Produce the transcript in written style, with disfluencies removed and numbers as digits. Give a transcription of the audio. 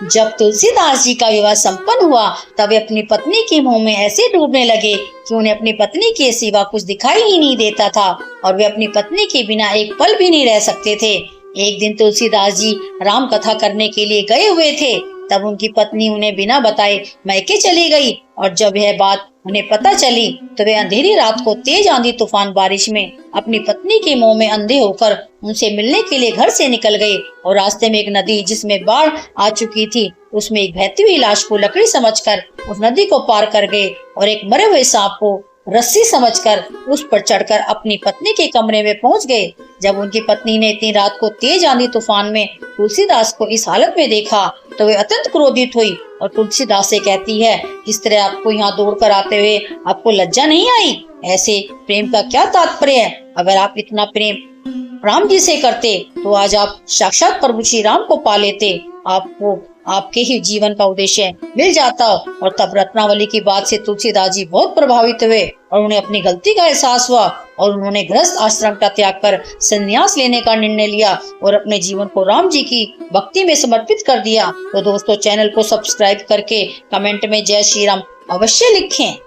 जब तुलसीदास जी का विवाह संपन्न हुआ तब वे अपनी पत्नी के मोह में ऐसे डूबने लगे कि उन्हें अपनी पत्नी के सिवा कुछ दिखाई ही नहीं देता था और वे अपनी पत्नी के बिना एक पल भी नहीं रह सकते थे। एक दिन तुलसीदास जी राम कथा करने के लिए गए हुए थे, तब उनकी पत्नी उन्हें बिना बताए मैके चली गई और जब यह बात उन्हें पता चली तो वे अंधेरी रात को तेज आंधी तूफान बारिश में अपनी पत्नी के मोह में अंधे होकर उनसे मिलने के लिए घर से निकल गए और रास्ते में एक नदी जिसमें बाढ़ आ चुकी थी उसमें एक बहती हुई लाश को लकड़ी समझकर उस नदी को पार कर गए और एक मरे हुए सांप को रस्सी समझकर उस पर चढ़कर अपनी पत्नी के कमरे में पहुंच गए। जब उनकी पत्नी ने इतनी रात को तेज आंधी तूफान में तुलसीदास को इस हालत में देखा तो वे अत्यंत क्रोधित हुई और तुलसीदास से कहती है, इस तरह आपको यहाँ दौड़कर आते हुए आपको लज्जा नहीं आई? ऐसे प्रेम का क्या तात्पर्य है? अगर आप इतना प्रेम राम जी से करते तो आज आप साक्षात प्रभु श्री राम को पा लेते, आपको आपके ही जीवन का उद्देश्य मिल जाता। और तब रत्नावली की बात से तुलसीदास जी बहुत प्रभावित हुए और उन्हें अपनी गलती का एहसास हुआ और उन्होंने गृहस्थ आश्रम का त्याग कर संन्यास लेने का निर्णय लिया और अपने जीवन को राम जी की भक्ति में समर्पित कर दिया। तो दोस्तों, चैनल को सब्सक्राइब करके कमेंट में जय श्री राम अवश्य लिखें।